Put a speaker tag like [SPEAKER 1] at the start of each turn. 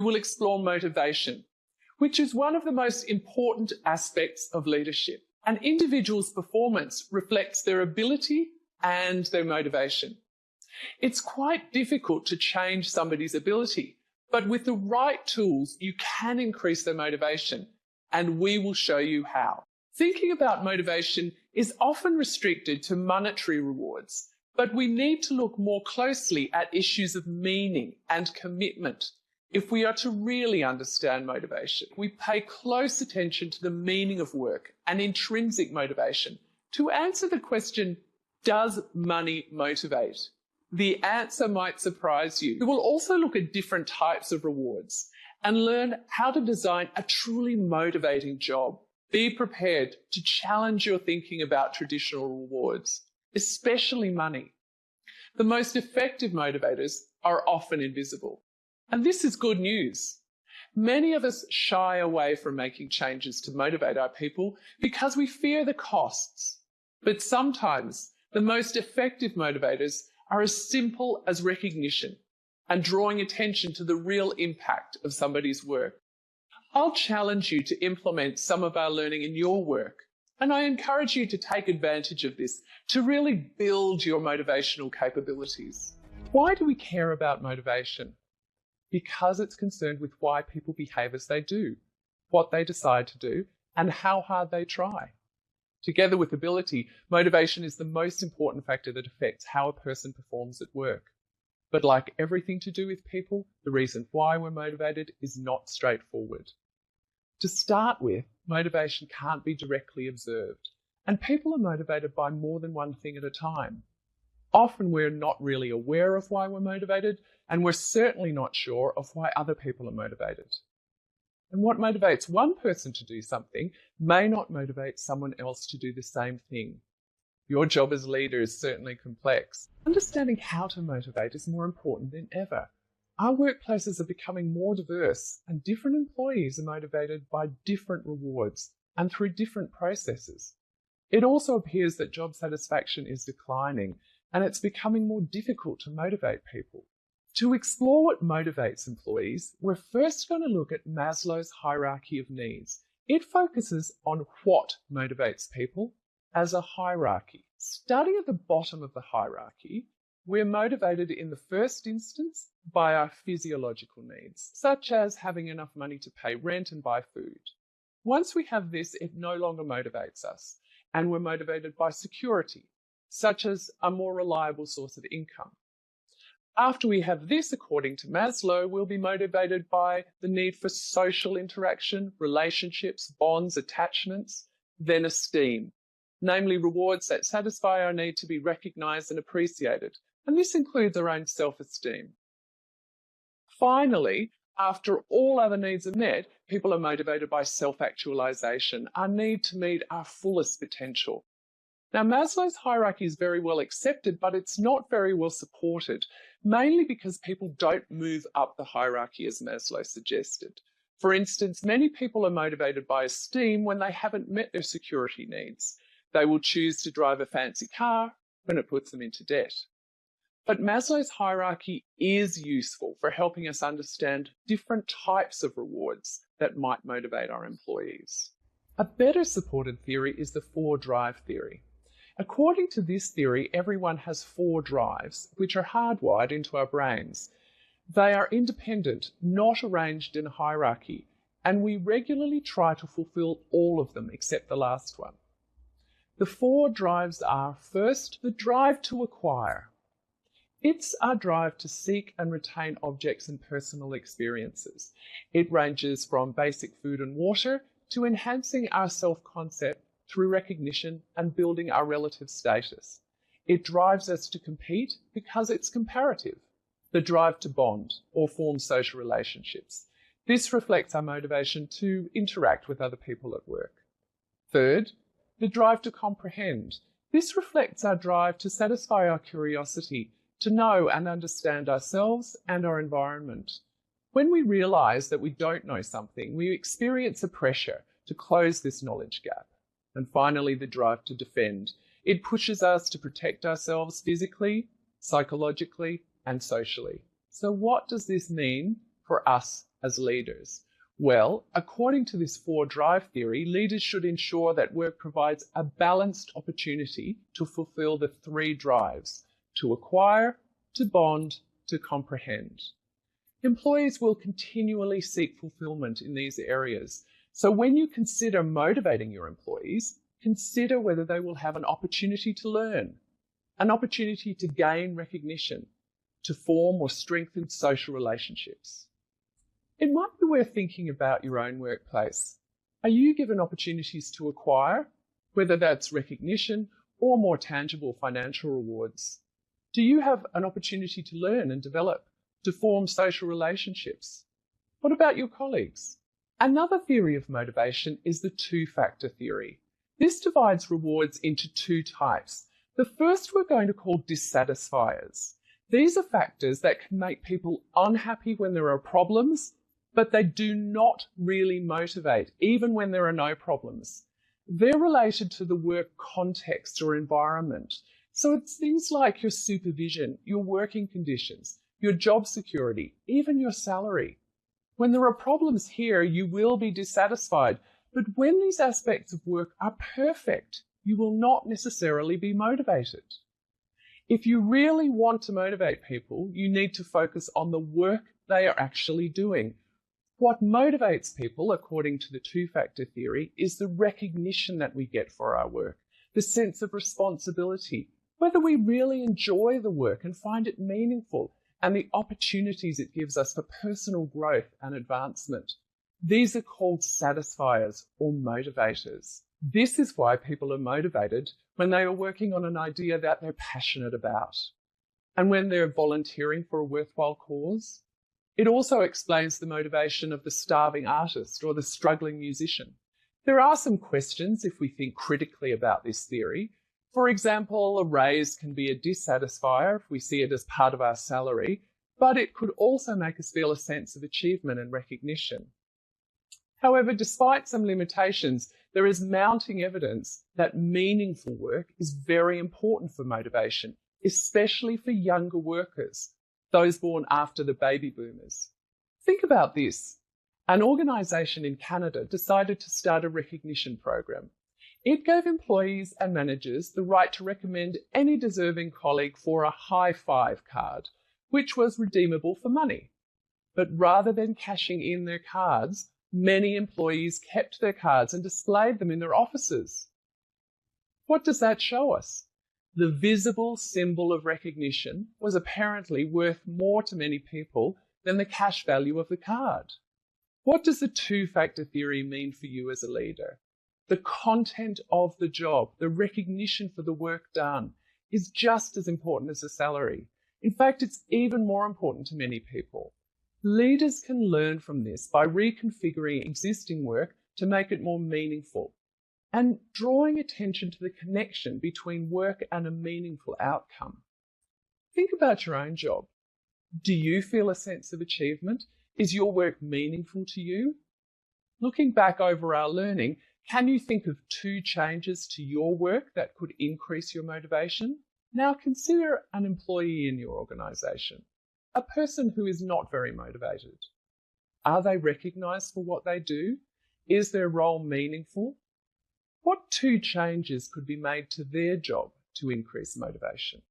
[SPEAKER 1] We'll explore motivation, which is one of the most important aspects of leadership. An individual's performance reflects their ability and their motivation. It's quite difficult to change somebody's ability, but with the right tools, you can increase their motivation, and we will show you how. Thinking about motivation is often restricted to monetary rewards, but we need to look more closely at issues of meaning and commitment. If we are to really understand motivation, we pay close attention to the meaning of work and intrinsic motivation. To answer the question, does money motivate? The answer might surprise you. We will also look at different types of rewards and learn how to design a truly motivating job. Be prepared to challenge your thinking about traditional rewards, especially money. The most effective motivators are often invisible. And this is good news. Many of us shy away from making changes to motivate our people because we fear the costs. But sometimes the most effective motivators are as simple as recognition and drawing attention to the real impact of somebody's work. I'll challenge you to implement some of our learning in your work, and I encourage you to take advantage of this to really build your motivational capabilities. Why do we care about motivation? Because it's concerned with why people behave as they do, what they decide to do, and how hard they try. Together with ability, motivation is the most important factor that affects how a person performs at work. But like everything to do with people, the reason why we're motivated is not straightforward. To start with, motivation can't be directly observed, and people are motivated by more than one thing at a time. Often we're not really aware of why we're motivated, and we're certainly not sure of why other people are motivated. And what motivates one person to do something may not motivate someone else to do the same thing. Your job as leader is certainly complex. Understanding how to motivate is more important than ever. Our workplaces are becoming more diverse, and different employees are motivated by different rewards and through different processes. It also appears that job satisfaction is declining, and it's becoming more difficult to motivate people. To explore what motivates employees, we're first going to look at Maslow's hierarchy of needs. It focuses on what motivates people as a hierarchy. Starting at the bottom of the hierarchy, we're motivated in the first instance by our physiological needs, such as having enough money to pay rent and buy food. Once we have this, it no longer motivates us, and we're motivated by security, such as a more reliable source of income. After we have this, according to Maslow, we'll be motivated by the need for social interaction, relationships, bonds, attachments, then esteem, namely rewards that satisfy our need to be recognized and appreciated, and this includes our own self-esteem. Finally, after all other needs are met, people are motivated by self-actualization, our need to meet our fullest potential. Now, Maslow's hierarchy is very well accepted, but it's not very well supported, mainly because people don't move up the hierarchy as Maslow suggested. For instance, many people are motivated by esteem when they haven't met their security needs. They will choose to drive a fancy car when it puts them into debt. But Maslow's hierarchy is useful for helping us understand different types of rewards that might motivate our employees. A better supported theory is the 4-drive theory. According to this theory, everyone has 4 drives, which are hardwired into our brains. They are independent, not arranged in a hierarchy, and we regularly try to fulfill all of them except the last one. The 4 drives are, first, the drive to acquire. It's our drive to seek and retain objects and personal experiences. It ranges from basic food and water to enhancing our self-concept through recognition and building our relative status. It drives us to compete because it's comparative. The drive to bond or form social relationships. This reflects our motivation to interact with other people at work. Third, the drive to comprehend. This reflects our drive to satisfy our curiosity, to know and understand ourselves and our environment. When we realize that we don't know something, we experience a pressure to close this knowledge gap. And finally, the drive to defend. It pushes us to protect ourselves physically, psychologically, and socially. So what does this mean for us as leaders? Well, according to this 4-drive theory, leaders should ensure that work provides a balanced opportunity to fulfill the 3 drives: to acquire, to bond, to comprehend. Employees will continually seek fulfillment in these areas. So when you consider motivating your employees, consider whether they will have an opportunity to learn, an opportunity to gain recognition, to form or strengthen social relationships. It might be worth thinking about your own workplace. Are you given opportunities to acquire, whether that's recognition or more tangible financial rewards? Do you have an opportunity to learn and develop, to form social relationships? What about your colleagues? Another theory of motivation is the 2-factor theory. This divides rewards into 2 types. The first we're going to call dissatisfiers. These are factors that can make people unhappy when there are problems, but they do not really motivate, even when there are no problems. They're related to the work context or environment. So it's things like your supervision, your working conditions, your job security, even your salary. When there are problems here, you will be dissatisfied. But when these aspects of work are perfect, you will not necessarily be motivated. If you really want to motivate people, you need to focus on the work they are actually doing. What motivates people, according to the 2-factor theory, is the recognition that we get for our work, the sense of responsibility, whether we really enjoy the work and find it meaningful, and the opportunities it gives us for personal growth and advancement. These are called satisfiers or motivators. This is why people are motivated when they are working on an idea that they're passionate about, and when they're volunteering for a worthwhile cause. It also explains the motivation of the starving artist or the struggling musician. There are some questions if we think critically about this theory. For example, a raise can be a dissatisfier if we see it as part of our salary, but it could also make us feel a sense of achievement and recognition. However, despite some limitations, there is mounting evidence that meaningful work is very important for motivation, especially for younger workers, those born after the baby boomers. Think about this. An organisation in Canada decided to start a recognition program. It gave employees and managers the right to recommend any deserving colleague for a high five card, which was redeemable for money. But rather than cashing in their cards, many employees kept their cards and displayed them in their offices. What does that show us? The visible symbol of recognition was apparently worth more to many people than the cash value of the card. What does the 2-factor theory mean for you as a leader? The content of the job, the recognition for the work done, is just as important as the salary. In fact, it's even more important to many people. Leaders can learn from this by reconfiguring existing work to make it more meaningful and drawing attention to the connection between work and a meaningful outcome. Think about your own job. Do you feel a sense of achievement? Is your work meaningful to you? Looking back over our learning, can you think of 2 changes to your work that could increase your motivation? Now consider an employee in your organisation, a person who is not very motivated. Are they recognised for what they do? Is their role meaningful? What 2 changes could be made to their job to increase motivation?